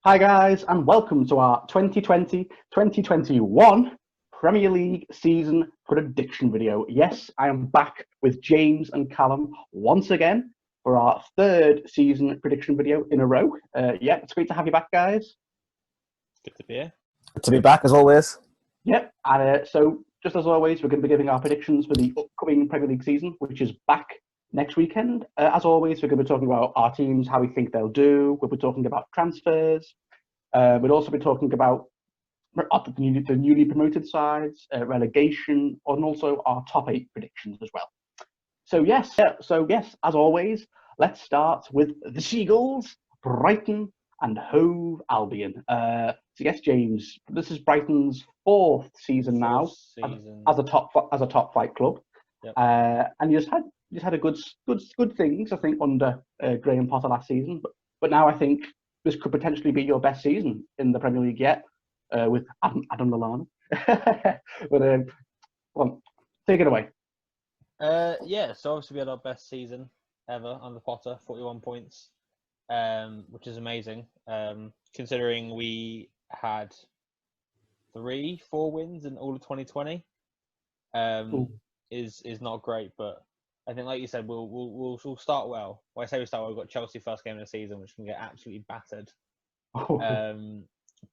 Hi guys, and welcome to our 2020-2021 Premier League season prediction video. Yes, I am back with James and Callum once again for our third season prediction video in a row. It's great to have you back, guys. Good to be here. Good to be back, as always. Yep, and so just as always, we're going to be giving our predictions for the upcoming Premier League season, which is back next weekend. As always, we're going to be talking about our teams, how we think they'll do. We'll be talking about transfers. We'll also be talking about the newly promoted sides, relegation, and also our top 8 predictions as well. So yes, as always, let's start with the Seagulls, Brighton, and Hove Albion. So yes, James, this is Brighton's fourth season now as a top flight club, yep. And you just had a good things, I think, under Graham Potter last season, but now I think this could potentially be your best season in the Premier League yet, with Adam Lallana. But well, take it away. So obviously we had our best season ever under Potter, 41 points, which is amazing. Considering we had 3-4 wins in all of 2020, is not great. But I think, like you said, we'll start well. When I say we start well, we've got Chelsea first game of the season, which can get absolutely battered.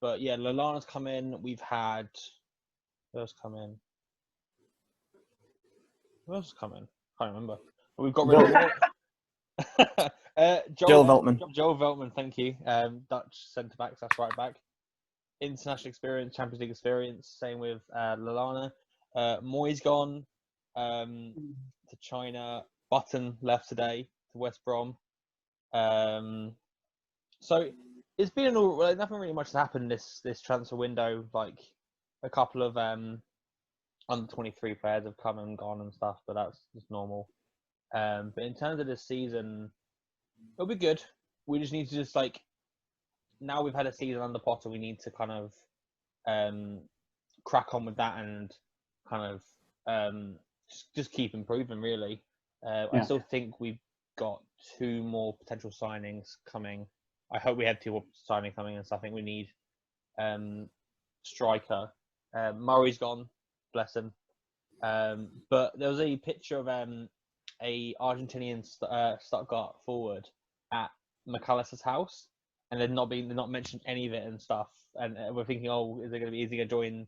But yeah, Lallana's come in. We've had who else come in? Can't remember. But we've got rid of Joel Veltman. Joel Veltman, thank you. Dutch centre backs, that's right back. International experience, Champions League experience. Same with Lallana. Moyes gone to China. Button left today to West Brom. So it's been nothing really much has happened this transfer window. Like a couple of under 23 players have come and gone and stuff, but that's just normal. But in terms of this season, it'll be good. We just need to now we've had a season under Potter, we need to kind of crack on with that and kind of just keep improving, really. I still think we've got 2 more potential signings coming. I hope we have 2 more signings coming, and so I think we need striker. Murray's gone, bless him. But there was a picture of a Argentinian Stuttgart forward at McAllister's house, and they've not mentioned any of it and stuff. And we're thinking, is he going to join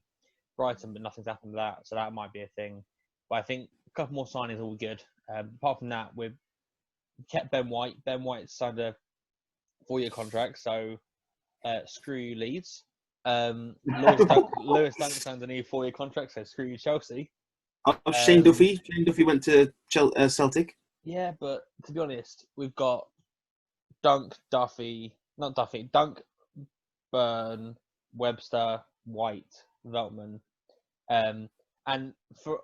Brighton? But nothing's happened to that, so that might be a thing. But I think a couple more signings will be good. Apart from that, we've kept Ben White. Ben White signed a 4-year contract, so screw you, Leeds. Lewis Dunk signed a new 4-year contract, so screw you, Chelsea. Shane Duffy. Shane Duffy went to Celtic. Yeah, but to be honest, we've got Dunk, Burn, Webster, White, Veltman, and for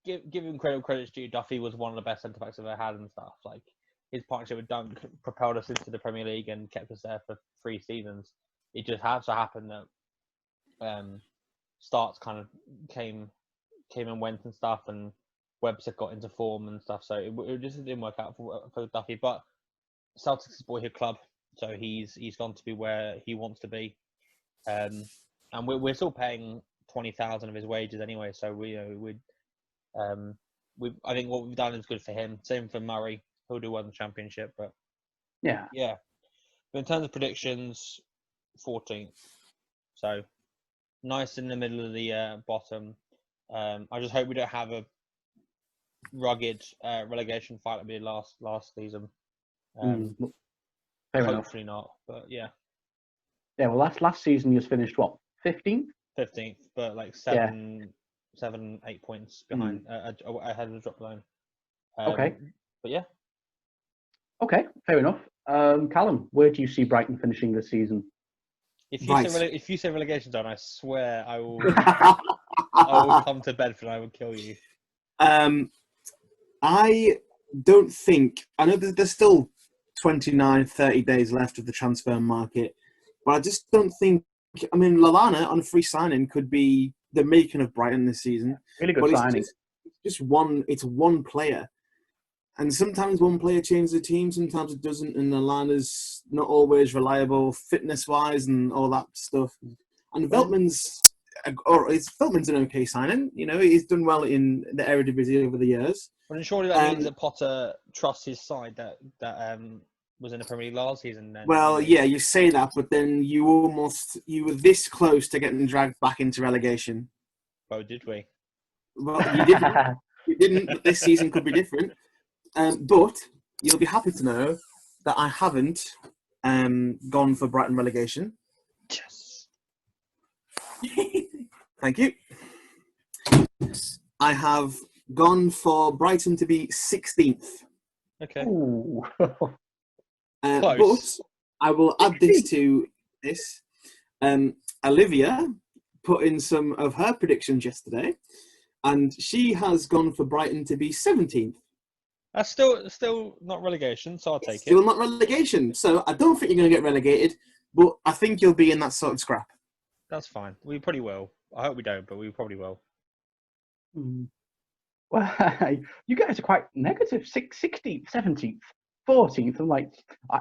giving credit's due, Duffy was one of the best centre backs I've ever had and stuff. Like his partnership with Dunk propelled us into the Premier League and kept us there for 3 seasons. It just had to happen that starts kind of came and went and stuff, and Webster got into form and stuff. So it just didn't work out for Duffy. But Celtic's his boyhood club, so he's gone to be where he wants to be, and we're still paying 20,000 of his wages anyway. So I think what we've done is good for him. Same for Murray, he'll do well in the Championship. But yeah. But in terms of predictions, 14th, so nice in the middle of the bottom. I just hope we don't have a rugged relegation fight like we did last season. Hopefully not, but yeah. Yeah, well, last season you just finished what, 15th? 15th, but like 7, 8 points behind. I had a drop line. Okay. But yeah. Okay, fair enough. Callum, where do you see Brighton finishing this season? If you say relegation zone, I swear I will. I will come to Bedford and I will kill you. I don't think. I know there's still 29, 30 days left of the transfer market, but I just don't think. I mean, Lallana on a free signing could be the making of Brighton this season. Really good signing. It's just one. It's one player, And sometimes one player changes the team, sometimes it doesn't, and Lallana's not always reliable fitness-wise and all that stuff. And Veltman's an okay signing. You know, he's done well in the Eredivisie over the years. Well, surely that means that Potter trusts his side that was in the Premier League last season. Then. Well, yeah, you say that, but then you were this close to getting dragged back into relegation. Oh, did we? Well, you didn't. You didn't. But this season could be different. But you'll be happy to know that I haven't gone for Brighton relegation. Yes. Thank you. I have gone for Brighton to be 16th. Okay. But I will add this to this. Olivia put in some of her predictions yesterday, and she has gone for Brighton to be 17th. That's still not relegation, so I'll take it. Still not relegation, so I don't think you're going to get relegated, but I think you'll be in that sort of scrap. That's fine. We probably will. I hope we don't, but we probably will. Well, you guys are quite negative. 16th, 17th, 14th. I'm like,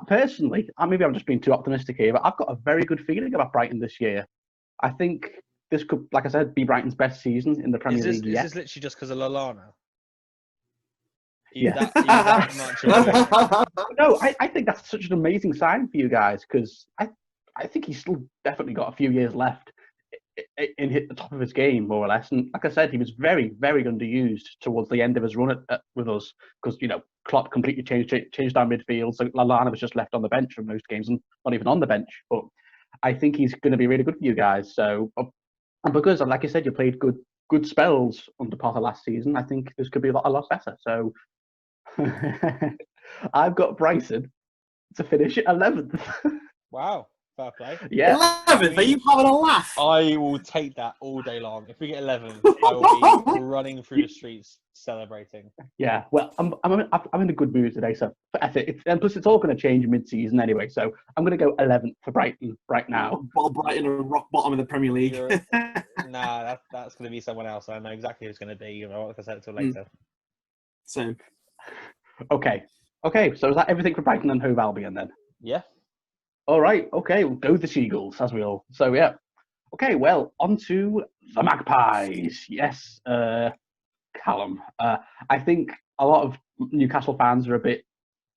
personally, maybe I'm just being too optimistic here, but I've got a very good feeling about Brighton this year. I think this could, like I said, be Brighton's best season in the Premier League yet. Is this literally just because of Lallana? Yeah. That much No, I think that's such an amazing sign for you guys, because I think he's still definitely got a few years left in hit the top of his game, more or less. And like I said, he was very, very underused towards the end of his run with us, because, you know, Klopp completely changed our midfield, so Lallana was just left on the bench for most games and not even on the bench. But I think he's going to be really good for you guys. So, and because, like I said, you played good spells under Potter last season, I think this could be a lot better. So I've got Brighton to finish at 11th. Wow. Fair play. Yeah. 11th? Are you having a laugh? I will take that all day long. If we get 11th, I will be running through the streets celebrating. Yeah, well, I'm in a good mood today, so and plus it's all going to change mid-season anyway. So I'm going to go 11th for Brighton right now. Brighton are rock bottom of the Premier League. Nah, that's going to be someone else. I know exactly who it's going to be. I won't say it till later. Same. Okay. So is that everything for Brighton and Hove Albion then? Yeah. All right. Okay. We'll go the Seagulls, as we all. So yeah. Okay. Well, on to the Magpies. Yes. Callum. I think a lot of Newcastle fans are a bit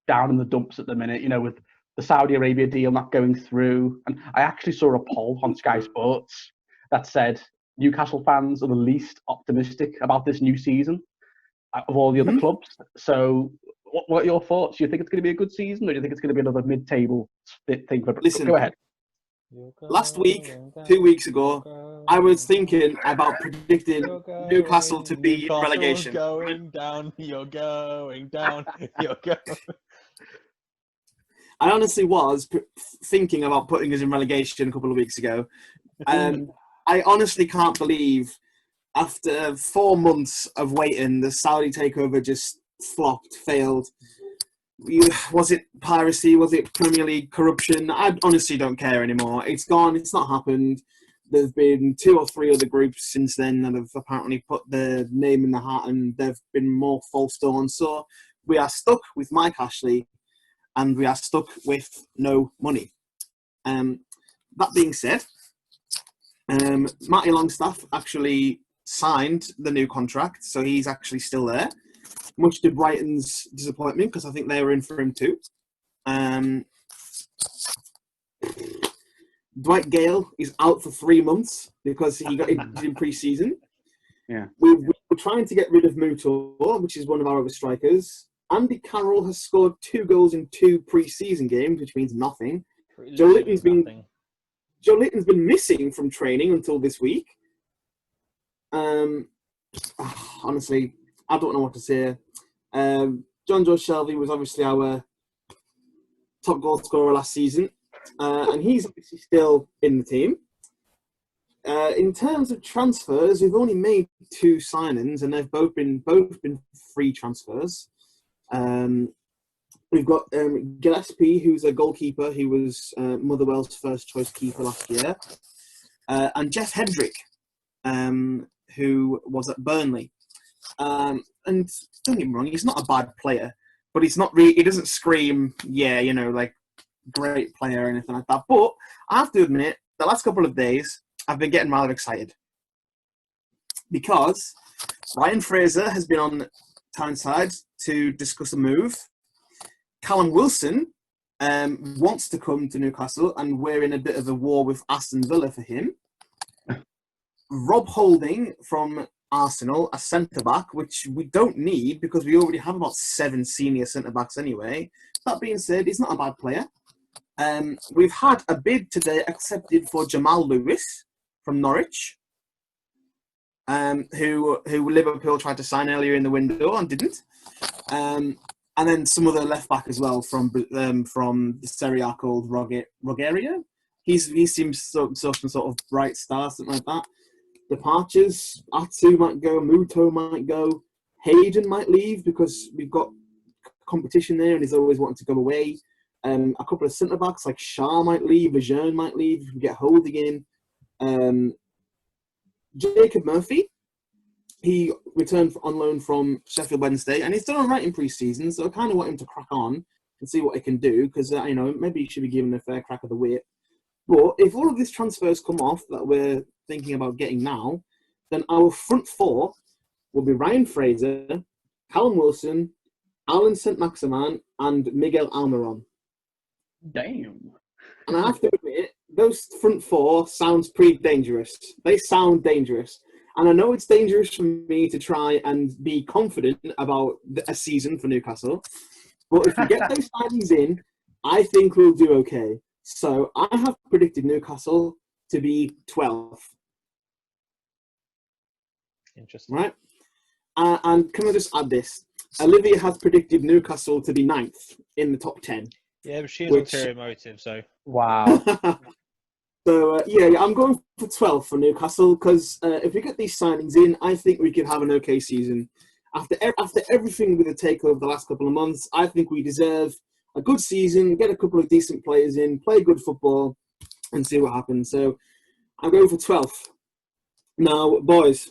down in the dumps at the minute, you know, with the Saudi Arabia deal not going through. And I actually saw a poll on Sky Sports that said Newcastle fans are the least optimistic about this new season of all the other clubs. So what are your thoughts? Do you think it's going to be a good season, or do you think it's going to be another mid-table thing? Listen, go ahead. Last week, 2 weeks ago, I was thinking about predicting Newcastle to be relegation. Going down, you're going down, you're going. I honestly was thinking about putting us in relegation a couple of weeks ago. I honestly can't believe, after 4 months of waiting, the Saudi takeover just flopped, failed. Was it piracy? Was it Premier League corruption? I honestly don't care anymore. It's gone. It's not happened. There's been 2 or 3 other groups since then that have apparently put their name in the hat, and there have been more false dawns. So we are stuck with Mike Ashley, and we are stuck with no money. That being said, Matty Longstaff actually signed the new contract, so he's actually still there. Much to Brighton's disappointment, because I think they were in for him too. Dwight Gale is out for 3 months because he got injured in pre-season. Yeah, we were trying to get rid of Mutor, which is one of our other strikers. Andy Carroll has scored 2 goals in 2 pre-season games, which means nothing. Joe Litton's been missing from training until this week. Honestly, I don't know what to say. John Joe Shelby was obviously our top goal scorer last season, and he's obviously still in the team. In terms of transfers, we've only made 2 signings, and they've both been free transfers. We've got Gillespie, who's a goalkeeper. He was Motherwell's first choice keeper last year, and Jeff Hedrick, who was at Burnley. And don't get me wrong, he's not a bad player, but he's not really. He doesn't scream, yeah, like great player or anything like that. But I have to admit, the last couple of days, I've been getting rather excited because Ryan Fraser has been on Tyneside to discuss a move. Callum Wilson wants to come to Newcastle, and we're in a bit of a war with Aston Villa for him. Rob Holding from Arsenal, a centre-back, which we don't need because we already have about 7 senior centre-backs anyway. That being said, he's not a bad player. We've had a bid today accepted for Jamal Lewis from Norwich, who Liverpool tried to sign earlier in the window and didn't. And then some other left back as well from the Serie A called Rogerio. He seems some sort of bright star, something like that. Departures: Atsu might go, Muto might go, Hayden might leave because we've got competition there, and he's always wanting to go away. A couple of centre backs like Shah might leave, Lejeune might leave. If we get Holding in, Jacob Murphy. He returned on loan from Sheffield Wednesday, and he's done all right in pre-season, so I kind of want him to crack on and see what he can do, because, maybe he should be given a fair crack of the whip. But if all of these transfers come off that we're thinking about getting now, then our front four will be Ryan Fraser, Callum Wilson, Alan St-Maximin, and Miguel Almiron. Damn. And I have to admit, those front four sounds pretty dangerous. They sound dangerous. And I know it's dangerous for me to try and be confident about a season for Newcastle. But if we get those signings in, I think we'll do okay. So I have predicted Newcastle to be 12th. Interesting. Right? And can I just add this? Olivia has predicted Newcastle to be 9th in the top 10. Yeah, but she has ulterior motive, so... Wow. So, I'm going for 12 for Newcastle because if we get these signings in, I think we can have an okay season. After everything with the takeover the last couple of months, I think we deserve a good season, get a couple of decent players in, play good football, and see what happens. So I'm going for 12th. Now, boys,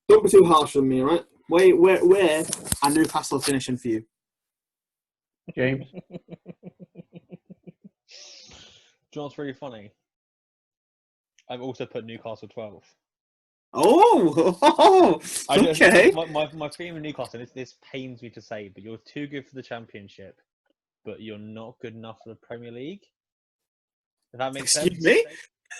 don't be too harsh on me, right? Where are Newcastle finishing for you? James? Do you know what's really funny? I've also put Newcastle 12. Oh, okay. My team in Newcastle, this pains me to say, but you're too good for the Championship, but you're not good enough for the Premier League. If that makes sense. Excuse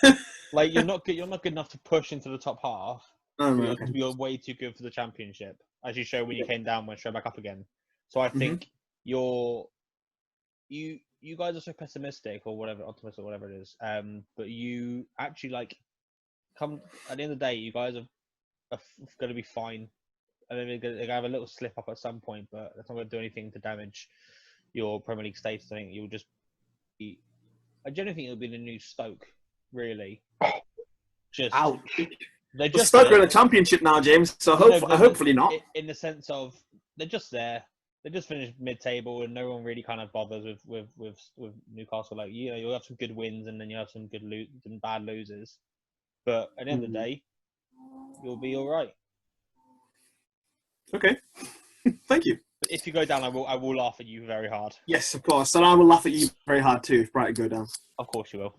me? Like you're not good enough to push into the top half. Oh, But okay. you're way too good for the Championship, as you showed when you came down, went straight back up again. So I think you guys are so pessimistic or whatever, optimistic or whatever it is. But you actually come at the end of the day, you guys are going to be fine. I mean, they're going to have a little slip up at some point, but that's not going to do anything to damage your Premier League status. I think you'll just be. I generally think it'll be the new Stoke, really. Just Ouch. Stoke are in the Championship now, James. So hopefully not. In the sense of they're just there. They just finished mid-table, and no one really kind of bothers with Newcastle. Like you'll have some good wins, and then you have some some bad losers. But at the end of the day, you'll be all right. Okay, thank you. But if you go down, I will laugh at you very hard. Yes, of course, and I will laugh at you very hard too if Brighton go down. Of course you will.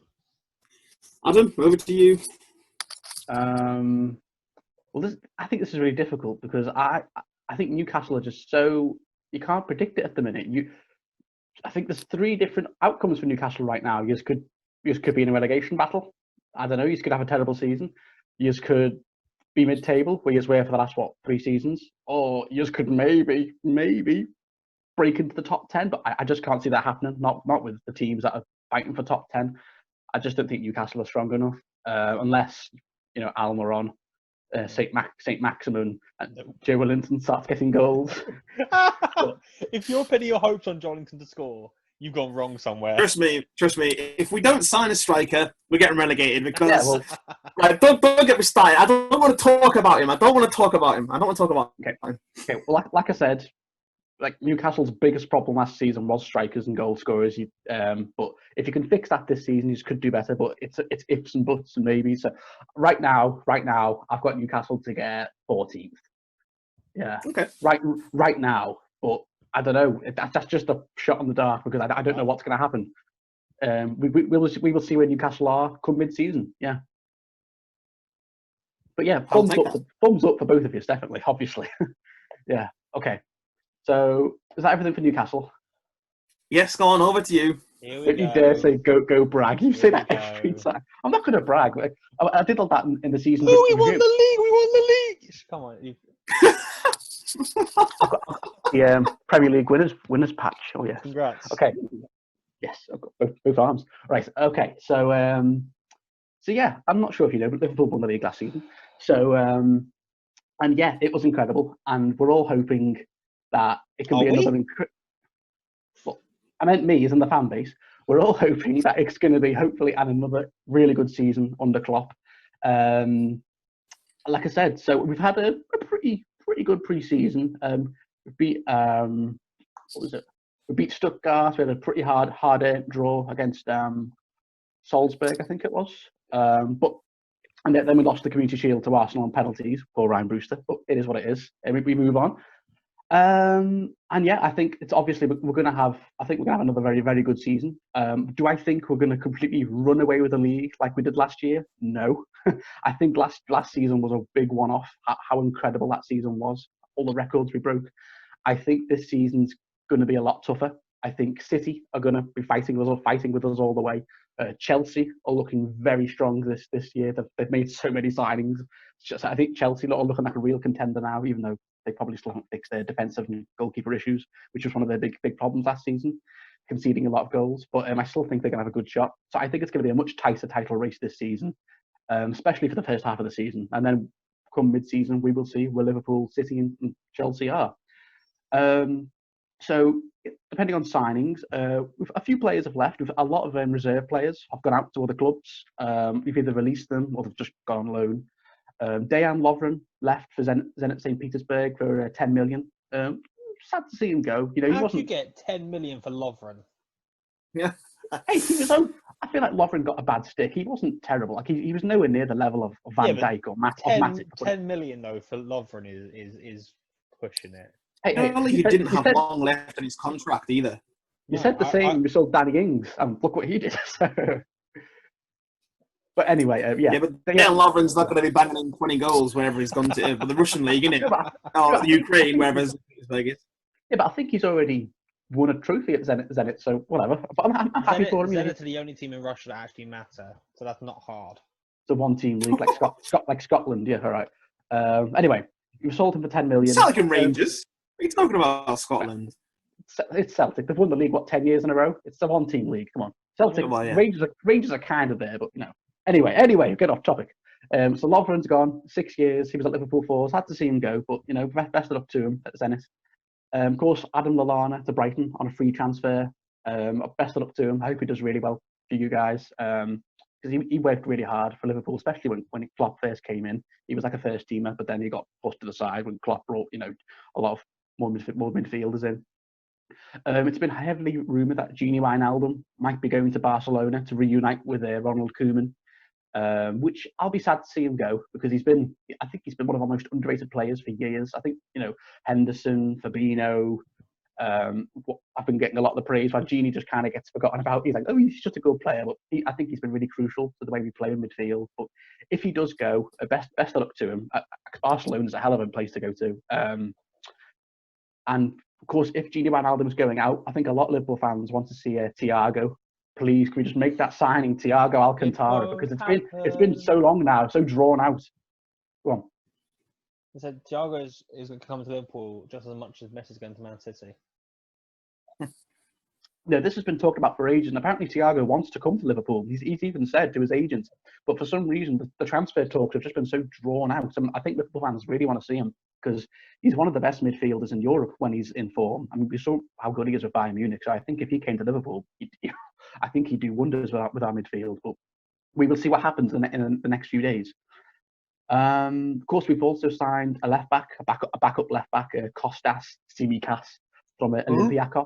Adam, over to you. I think this is really difficult because I think Newcastle are just so. You can't predict it at the minute. I think there's 3 different outcomes for Newcastle right now. You could be in a relegation battle. I don't know. You could have a terrible season. You could be mid-table, where you were for the last 3 seasons, or you could maybe break into the top 10. But I just can't see that happening. Not with the teams that are fighting for top 10. I just don't think Newcastle are strong enough, unless Almiron. Saint Maximin and Joe Wellington starts getting goals. If you're putting your hopes on Jollington to score, you've gone wrong somewhere. Trust me. If we don't sign a striker, we're getting relegated because don't get me started. I don't want to talk about him. Okay. Well, like I said, Newcastle's biggest problem last season was strikers and goal scorers. But if you can fix that this season, you could do better. But it's ifs and buts and maybes. So right now, I've got Newcastle to get 14th. Yeah. Okay. Right now, but I don't know. That's just a shot in the dark because I don't know what's going to happen. We will see where Newcastle are come mid-season. Yeah. But yeah, thumbs up for both of you, definitely, obviously. Yeah. Okay. So is that everything for Newcastle? Yes, go on, over to you. Here we Don't go. you dare say go brag. You Here say we that every go. time. I'm not going to brag. I did all that in the season. Oh, we won the league! We won the league! Come on. I've got the Premier League winners patch. Oh yes. Congrats. Okay. Yes, I've got both arms. Right. Okay. So yeah, I'm not sure if you know, but Liverpool won the league last season. So and yeah, it was incredible, and we're all hoping that it can be another. I meant me as in the fan base. We're all hoping that it's going to be hopefully another really good season under Klopp. Like I said, so we've had a pretty good pre-season. We beat what was it? We beat Stuttgart. We had a pretty hard draw against Salzburg, I think it was. And then we lost the Community Shield to Arsenal on penalties. Poor Ryan Brewster, but it is what it is. And we move on. And yeah, I think it's obviously we're going to have another very, very good season. Do I think we're going to completely run away with the league like we did last year? No. I think last season was a big one-off. How incredible that season was. All the records we broke. I think this season's going to be a lot tougher. I think City are going to be fighting with us all the way. Chelsea are looking very strong this year. They've made so many signings. I think Chelsea are looking like a real contender now, even though they probably still haven't fixed their defensive and goalkeeper issues, which was one of their big problems last season, conceding a lot of goals. But I still think they're going to have a good shot. So I think it's going to be a much tighter title race this season, especially for the first half of the season. And then come mid-season, we will see where Liverpool, City and Chelsea are. So depending on signings, a few players have left. A lot of reserve players have gone out to other clubs. We've either released them or they've just gone on loan. Dejan Lovren left for Zenit St. Petersburg for 10 million. Sad to see him go. You know, How'd you get 10 million for Lovren? Yeah. Hey, I feel like Lovren got a bad stick. He wasn't terrible. Like he was nowhere near the level of Van Dijk or Matip. 10 million though for Lovren is pushing it. Hey, he didn't have long left in his contract either. You said the same when we sold Danny Ings, and look what he did. But anyway, yeah. But Dejan Lovren's not going to be banging in 20 goals whenever he's gone to the Russian league, isn't it? Or Ukraine, wherever his league is. Yeah, but I think he's already won a trophy at Zenit, so whatever. But I'm happy for him. Zenit are the only team in Russia that actually matter, so that's not hard. It's a one-team league like Scotland. Yeah, all right. Anyway, you sold him for 10 million. It's not like in Rangers. What are you talking about, Scotland? It's Celtic. They've won the league 10 years in a row. It's a one-team league. Come on, Celtic. Yeah. Rangers are kind of there, but you know. Anyway, get off topic. So Lovren's gone 6 years. He was at Liverpool for. Had to see him go, but you know, best of luck to him at Zenit. Of course, Adam Lallana to Brighton on a free transfer. Best of luck to him. I hope he does really well for you guys. Because he worked really hard for Liverpool, especially when Klopp first came in. He was like a first teamer, but then he got pushed to the side when Klopp brought a lot of more midfielders in. It's been heavily rumoured that Gini Wijnaldum might be going to Barcelona to reunite with Ronald Koeman, which I'll be sad to see him go because I think he's been one of our most underrated players for years. I think Henderson, Fabinho. I've been getting a lot of the praise while Gini just kind of gets forgotten about. He's like, oh, he's just a good player, but I think he's been really crucial to the way we play in midfield. But if he does go, best of luck to him. Barcelona's a hell of a place to go to. And of course, if Gini Wijnaldum's going out, I think a lot of Liverpool fans want to see Thiago. Please, can we just make that signing, Thiago Alcantara? Because it's been so long now, so drawn out. Go on. I said Thiago is going to come to Liverpool just as much as Messi's going to Man City. No, this has been talked about for ages, and apparently Thiago wants to come to Liverpool. He's even said to his agent, but for some reason the transfer talks have just been so drawn out. And I think Liverpool fans really want to see him because he's one of the best midfielders in Europe when he's in form. I mean, we saw how good he is with Bayern Munich, so I think if he came to Liverpool, I think he'd do wonders with our midfield. But we will see what happens in the next few days. Of course, we've also signed a backup left back, Kostas Tsimikas from Olympiacos.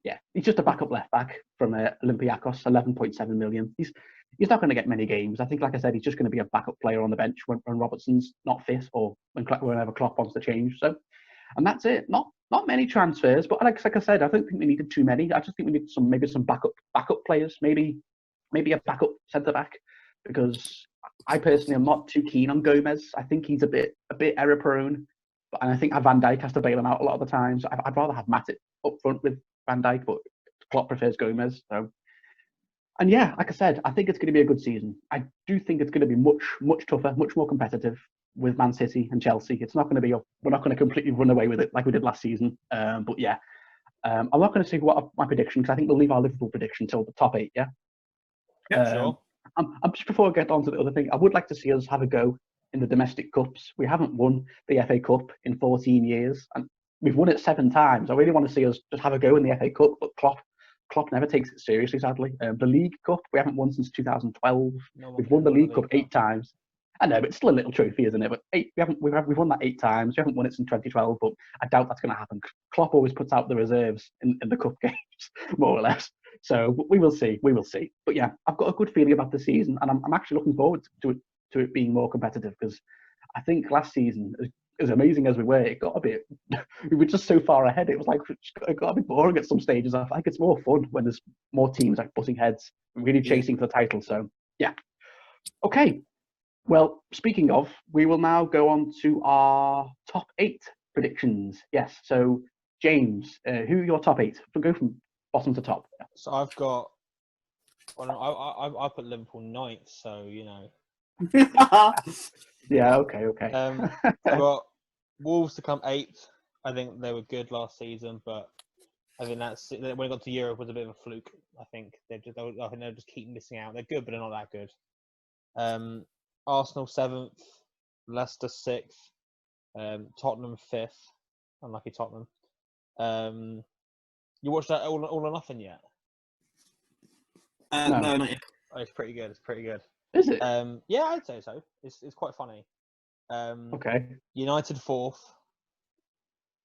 Yeah, he's just a backup left back from Olympiacos, 11.7 million. He's not going to get many games. I think, like I said, he's just going to be a backup player on the bench when Robertson's not fit or whenever Klopp wants to change. So, and that's it. Not not many transfers, but like I said, I don't think we needed too many. I just think we need maybe some backup players, maybe a backup centre back, because I personally am not too keen on Gomez. I think he's a bit error prone, and I think Van Dijk has to bail him out a lot of the times. So I'd rather have Matip up front with Van Dijk, but Klopp prefers Gomez. So, and yeah, like I said, I think it's going to be a good season. I do think it's going to be much tougher, much more competitive with Man City and Chelsea. It's not going to be we're not going to completely run away with it like we did last season. But yeah, I'm not going to say what my prediction, because I think we'll leave our Liverpool prediction till the top 8. Yeah. Sure. I'm just before I get on to the other thing, I would like to see us have a go in the domestic cups. We haven't won the FA Cup in 14 years, and we've won it 7 times. I really want to see us just have a go in the FA Cup, but Klopp never takes it seriously, sadly. The League Cup, we haven't won since 2012. We've won the League Cup 8 times. I know, but it's still a little trophy, isn't it? But we've won that 8 times. We haven't won it since 2012, but I doubt that's going to happen. Klopp always puts out the reserves in the cup games, more or less. So we will see. But yeah, I've got a good feeling about the season, and I'm actually looking forward to it being more competitive, because I think last season, as amazing as we were, it got a bit. We were just so far ahead. It was like it got a bit boring at some stages. I think it's more fun when there's more teams like butting heads, really chasing for the title. So yeah, okay. Well, speaking of, we will now go on to our top 8 predictions. Yes. So James, who are your top 8? We'll go from bottom to top. So I've got. Well, I put Liverpool 9th, so you know. Yeah. Okay. I've got Wolves to come 8th. I think they were good last season, but I think when they got to Europe was a bit of a fluke. I think they'll just keep missing out. They're good, but they're not that good. Arsenal 7th, Leicester 6th, Tottenham 5th. Unlucky Tottenham. You watched that All or Nothing yet? No, not yet. Oh, it's pretty good. Is it? Yeah, I'd say so. It's quite funny. Okay. United 4th.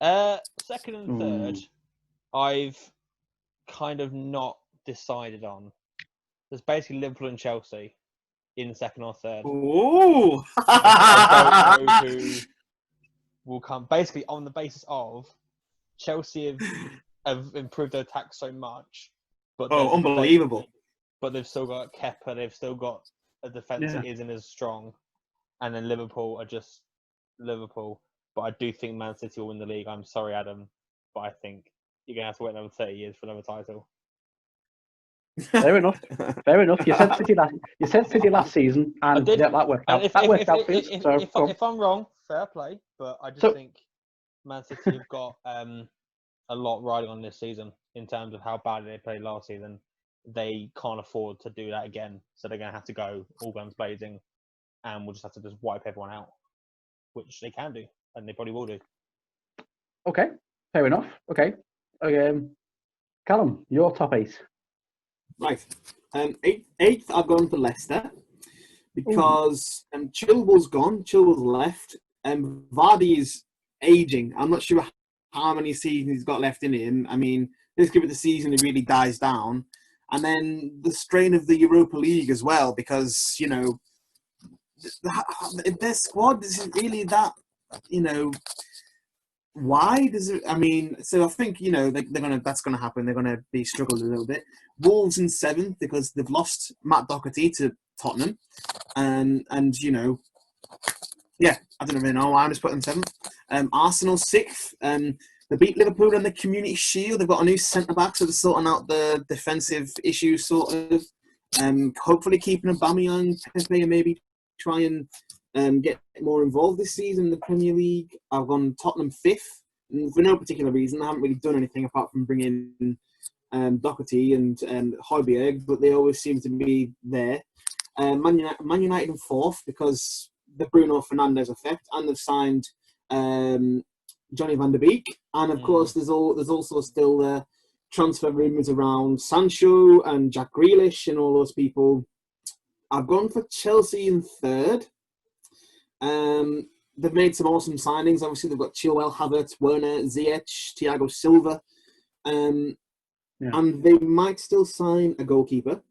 2nd and 3rd, I've kind of not decided on. There's basically Liverpool and Chelsea in 2nd or 3rd. Ooh! I don't know who will come. Basically, on the basis of Chelsea have improved their attack so much, but unbelievable! But they've still got Kepa. They've still got a defence that isn't as strong, and then Liverpool are just Liverpool. But I do think Man City will win the league. I'm sorry, Adam, but I think you're gonna have to wait another 30 years for another title. Fair enough. You said City last season, and yeah, that worked out. If I'm wrong, fair play. But I just think Man City have got a lot riding on this season in terms of how badly they played last season. They can't afford to do that again, so they're going to have to go all guns blazing, and we'll just have to just wipe everyone out, which they can do, and they probably will do. Okay, fair enough. Okay, Callum, your top 8. Right. 8th, I've gone for Leicester because Chilwell's gone. Chilwell's left. Vardy's aging. I'm not sure how many seasons he's got left in him. I mean, let's give it the season, it really dies down. And then the strain of the Europa League as well, because, you know, their squad isn't really that, you know, wide. So I think, you know, that's going to happen. They're going to be struggling a little bit. Wolves in 7th because they've lost Matt Doherty to Tottenham. And you know, yeah, I don't really know why I'm just putting 7th. Arsenal 6th. They beat Liverpool in the Community Shield. They've got a new centre-back, so they're sorting out the defensive issues, sort of. Hopefully keeping Aubameyang, Pepe, and maybe try and get more involved this season in the Premier League. I've gone Tottenham 5th. And for no particular reason. I haven't really done anything apart from bringing Doherty and Højbjerg, but they always seem to be there. Man United in 4th because the Bruno Fernandes effect, and they've signed Johnny van der Beek, and of course there's also still transfer rumours around Sancho and Jack Grealish and all those people. I've gone for Chelsea in 3rd. They've made some awesome signings. Obviously, they've got Chilwell, Havertz, Werner, Ziyech, Thiago Silva, and they might still sign a goalkeeper.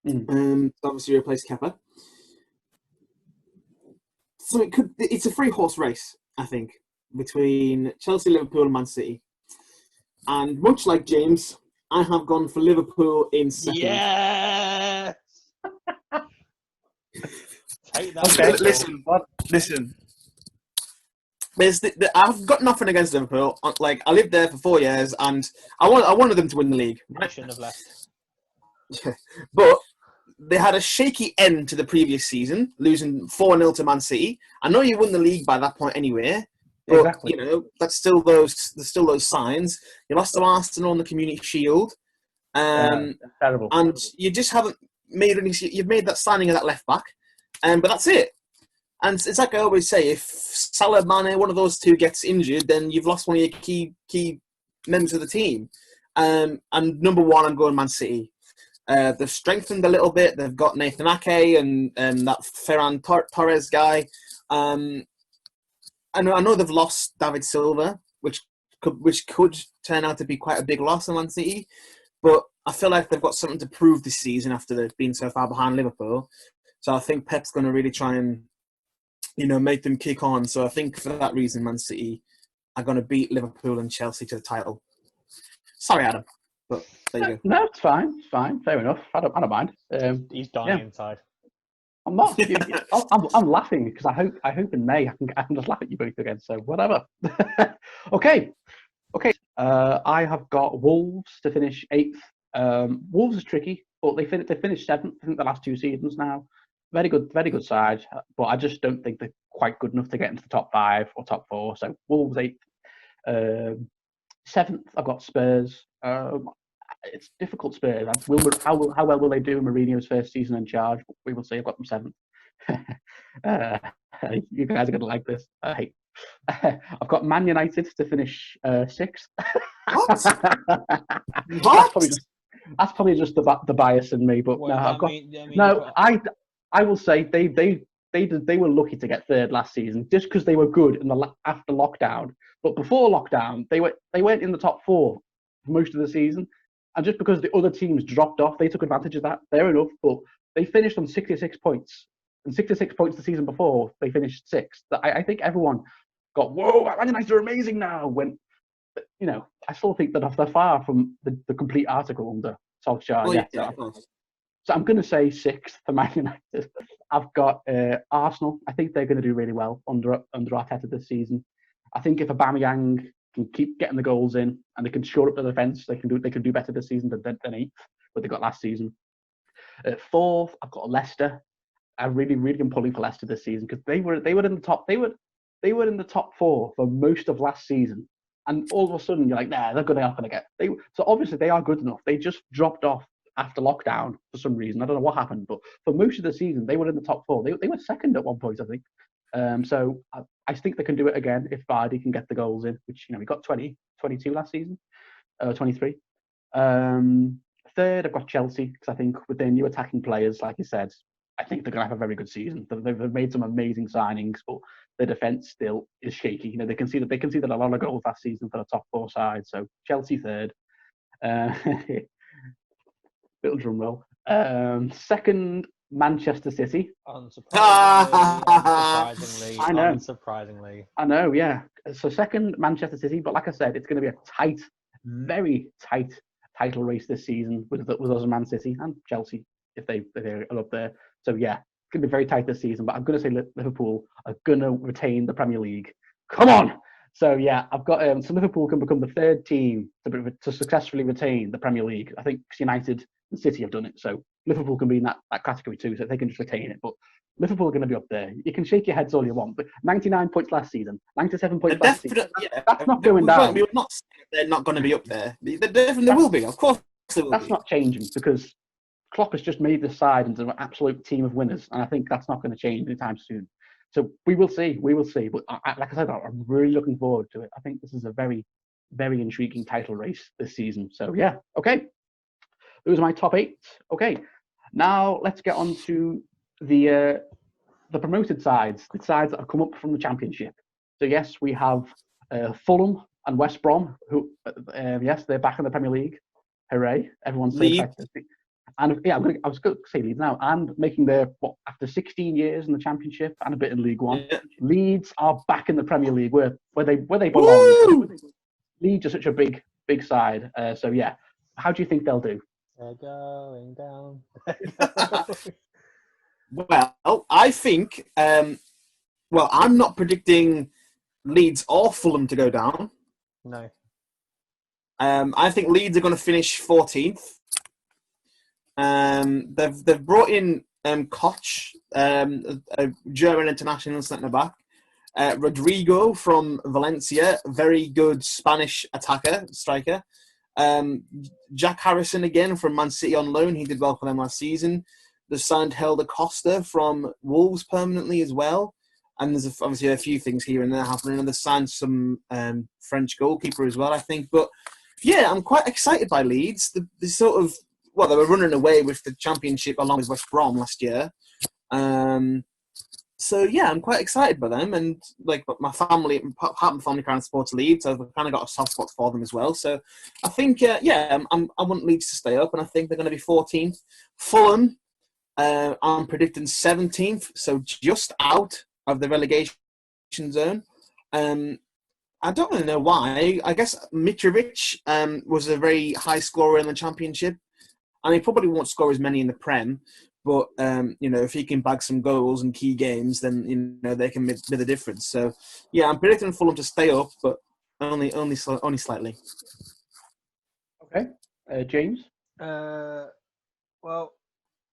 Obviously, replace Kepa. So it's a 3-horse race, I think. between Chelsea, Liverpool, and Man City. And much like James, I have gone for Liverpool in second. Yes! Take that. Okay, Liverpool. listen. I've got nothing against Liverpool. Like, I lived there for 4 years, and I wanted them to win the league. I shouldn't have left. But they had a shaky end to the previous season, losing 4-0 to Man City. I know you won the league by that point anyway, but Exactly. you know there's still those signs. You lost to Arsenal in the Community Shield, Terrible. and you just haven't made any. You've made that signing of that left back, but that's it. And it's like I always say, if Salah, Mane, one of those two gets injured, then you've lost one of your key members of the team. And number one, I'm going Man City. They've strengthened a little bit. They've got Nathan Ake and that Ferran Torres guy. I know they've lost David Silva, which could turn out to be quite a big loss in Man City. But I feel like they've got something to prove this season after they've been so far behind Liverpool. So I think Pep's going to really try and make them kick on. So I think for that reason, Man City are going to beat Liverpool and Chelsea to the title. Sorry, Adam, but there you go. No, it's fine. It's fine. Fair enough. I don't mind. He's dying inside. I'm not. I'm laughing because I hope in May I can just laugh at you both again. So whatever. Okay. I have got Wolves to finish 8th. Wolves is tricky, but they finished 7th. I think the last 2 seasons now. Very good side, but I just don't think they're quite good enough to get into the top 5 or top 4. So Wolves 8th. 7th, I've got Spurs. It's difficult Spurs. How well will they do in Mourinho's first season in charge? We will see. I've got them 7th. You guys are going to like this. I've got Man United to finish 6th. What? That's probably just the bias in me. But no, I will say they were lucky to get 3rd last season just because they were good after lockdown. But before lockdown, they weren't in the top 4 for most of the season. And just because the other teams dropped off, they took advantage of that. Fair enough, but they finished on 66 points. And 66 points the season before, they finished 6th. I think everyone got, whoa, Man United are amazing now. When, I still think that they're far from the complete article under Solskjaer. So I'm going to say 6th for Man United. I've got Arsenal. I think they're going to do really well under Arteta this season. I think if Aubameyang can keep getting the goals in and they can shore up the defence, they can do better this season than 8th, what they got last season. 4th, I've got Leicester. I really am pulling for Leicester this season because they were in the top. They were in the top 4 for most of last season, and all of a sudden you're like, nah, they're not going to get. So obviously they are good enough. They just dropped off after lockdown for some reason. I don't know what happened, but for most of the season they were in the top 4. They were 2nd at one point, I think. So I think they can do it again if Vardy can get the goals in, which he got 22 last season, 23. 3rd, I've got Chelsea because I think with their new attacking players, like you said, I think they're going to have a very good season. They've made some amazing signings, but their defence still is shaky. They can see that a lot of goals last season for the top 4 side. So Chelsea 3rd. Little drum roll. 2nd, Manchester City. Unsurprisingly. I know. Unsurprisingly. I know, yeah. So 2nd, Manchester City, but like I said, it's going to be a tight, very tight title race this season with us and Man City and Chelsea if they're up there. So yeah, it's going to be very tight this season. But I'm going to say Liverpool are going to retain the Premier League. Come on! So yeah, I've got so Liverpool can become the 3rd team to successfully retain the Premier League. I think United and City have done it, so Liverpool can be in that category too, so they can just retain it. But Liverpool are going to be up there. You can shake your heads all you want, but 99 points last season, 97 points last season. That's not going down. We would not say they're not going to be up there. They definitely will be. Of course they will be. That's not changing because Klopp has just made this side into an absolute team of winners, and I think that's not going to change anytime soon. So we will see. But like I said, I'm really looking forward to it. I think this is a very, very intriguing title race this season. So yeah, okay. Those are my top 8. Okay, now let's get on to the promoted sides, the sides that have come up from the Championship. So yes, we have Fulham and West Brom, who yes, they're back in the Premier League. Hooray! Everyone's so excited. And yeah, I was going to say Leeds now, and making their after 16 years in the Championship and a bit in League One, Leeds are back in the Premier League where they belong. Woo! Leeds are such a big side. So yeah, how do you think they'll do? They're going down. Well, I think. Well, I'm not predicting Leeds or Fulham to go down. No. I think Leeds are going to finish 14th. They've brought in Koch, a German international centre back. Rodrigo from Valencia, very good Spanish striker. Jack Harrison again from Man City on loan. He did well for them last season. They've signed Helder Costa from Wolves permanently as well. And there's obviously a few things here and there happening. And they've signed some French goalkeeper as well, I think. But yeah, I'm quite excited by Leeds. The sort of, well, they were running away with the Championship along with West Brom last year. So yeah, I'm quite excited by them. And like my family, part of my family kind of supports Leeds, so I've kind of got a soft spot for them as well. So I think, I want Leeds to stay up, and I think they're going to be 14th. Fulham, I'm predicting 17th, so just out of the relegation zone. I don't really know why. I guess Mitrovic was a very high scorer in the Championship, and he probably won't score as many in the Prem. But if he can bag some goals in key games, then they can make the difference. So yeah, I'm predicting Fulham to stay up, but only slightly. Okay, James. Well,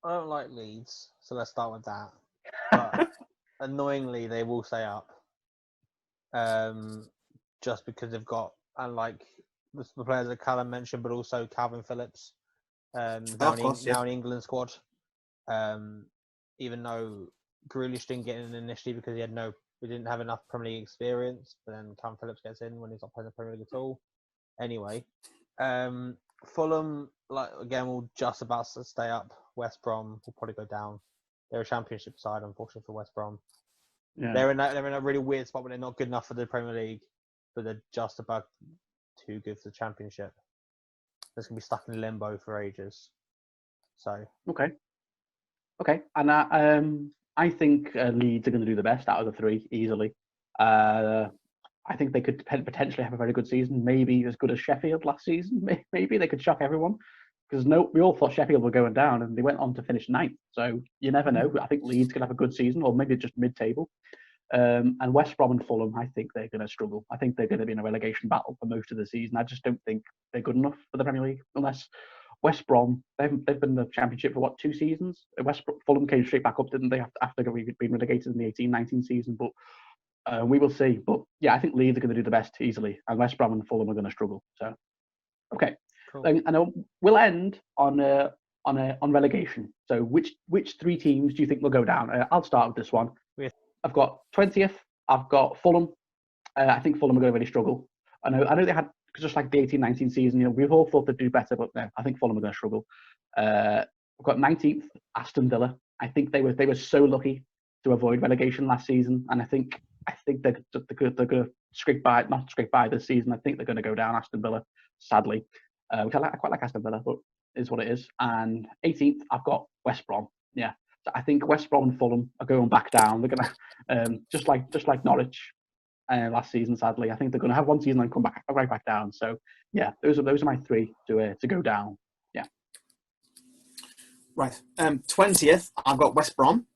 I don't like Leeds, so let's start with that. But annoyingly, they will stay up. Just because they've got, and like the players that Callum mentioned, but also Calvin Phillips, now in England squad. Even though Grealish didn't get in initially because we didn't have enough Premier League experience, but then Calvin Phillips gets in when he's not playing the Premier League at all. Anyway, Fulham, will just about stay up. West Brom will probably go down. They're a Championship side, unfortunately for West Brom. Yeah. They're in a really weird spot when they're not good enough for the Premier League, but they're just about too good for the Championship. They're going to be stuck in limbo for ages. So Okay, and I think Leeds are going to do the best out of the three easily. I think they could potentially have a very good season, maybe as good as Sheffield last season. Maybe they could shock everyone, because we all thought Sheffield were going down, and they went on to finish 9th. So you never know. I think Leeds could have a good season, or maybe just mid-table. And West Brom and Fulham, I think they're going to struggle. I think they're going to be in a relegation battle for most of the season. I just don't think they're good enough for the Premier League, unless West Brom, they've been in the Championship for 2 seasons? Fulham came straight back up, didn't they, after being relegated in the 18-19 season? But we will see. But yeah, I think Leeds are going to do the best easily, and West Brom and Fulham are going to struggle. So, okay, cool. And we'll end on relegation. So, which 3 teams do you think will go down? I'll start with this one. Yeah. I've got 20th. I've got Fulham. I think Fulham are going to really struggle. I know they had, just like the 18-19 season, we've all thought they'd do better, but no, I think Fulham are going to struggle. I've got 19th, Aston Villa. I think they were so lucky to avoid relegation last season, and I think they're going to not scrape by this season. I think they're going to go down, Aston Villa, sadly. Which I quite like Aston Villa, but it is what it is. And 18th, I've got West Brom. Yeah, so I think West Brom and Fulham are going back down. They're going to just like Norwich. Last season, sadly, I think they're going to have one season and come back right back down. So, yeah, those are my 3 to go down. Yeah. Right. 20th, I've got West Brom,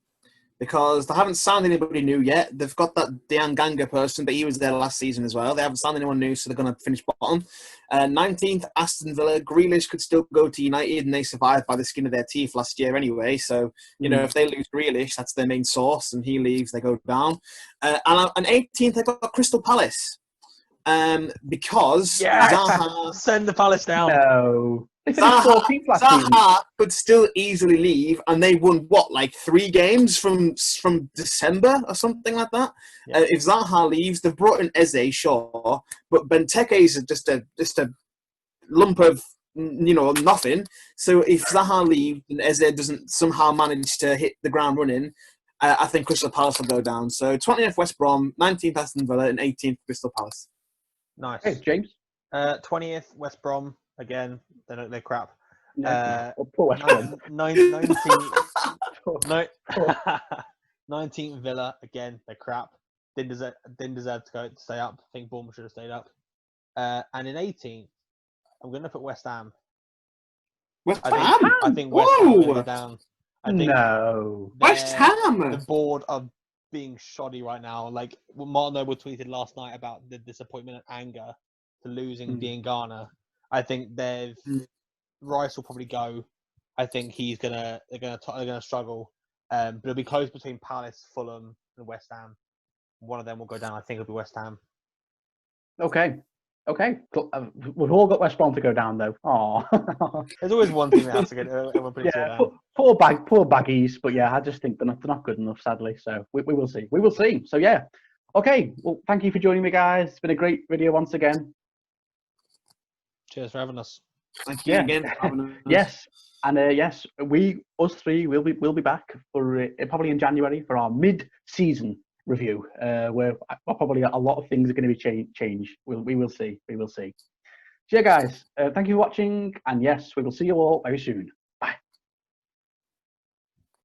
because they haven't signed anybody new yet. They've got that Dian Ganga person, but he was there last season as well. They haven't signed anyone new, so they're going to finish bottom. 19th, Aston Villa. Grealish could still go to United, and they survived by the skin of their teeth last year anyway. So, if they lose Grealish, that's their main source, and he leaves, they go down. And 18th, I got Crystal Palace. Because Zaha... Send the Palace down. No. Zaha could still easily leave, and they won 3 games from December or something like that. Yeah. If Zaha leaves, they've brought in Eze, sure, but Benteke is just a lump of nothing. So if Zaha leaves and Eze doesn't somehow manage to hit the ground running, I think Crystal Palace will go down. So 20th West Brom, 19th Aston Villa, and 18th Crystal Palace. Nice. Hey, James. 20th West Brom. Again, they're crap. Poor West Brom. 19th Villa, again, they're crap. Didn't deserve to stay up. I think Bournemouth should have stayed up. And in 18th, I'm going to put West Ham. West Ham? I think West Ham will go down. No. West Ham! The board are being shoddy right now. Like, Martin Noble tweeted last night about the disappointment and anger to losing Diangana. I think Rice will probably go. I think they're gonna struggle. But it'll be close between Palace, Fulham, and West Ham. One of them will go down. I think it'll be West Ham. Okay. We've all got West Brom to go down, though. Oh. There's always one team that has to go. Poor baggies. But yeah, I just think they're not good enough, sadly. So we will see. We will see. So yeah. Okay. Well, thank you for joining me, guys. It's been a great video once again. Cheers for having us. Thank you again for having us. Yes. And us three will be back for probably in January for our mid-season review, where probably a lot of things are going to be changed. We will see. So yeah, guys, thank you for watching, and yes, we will see you all very soon.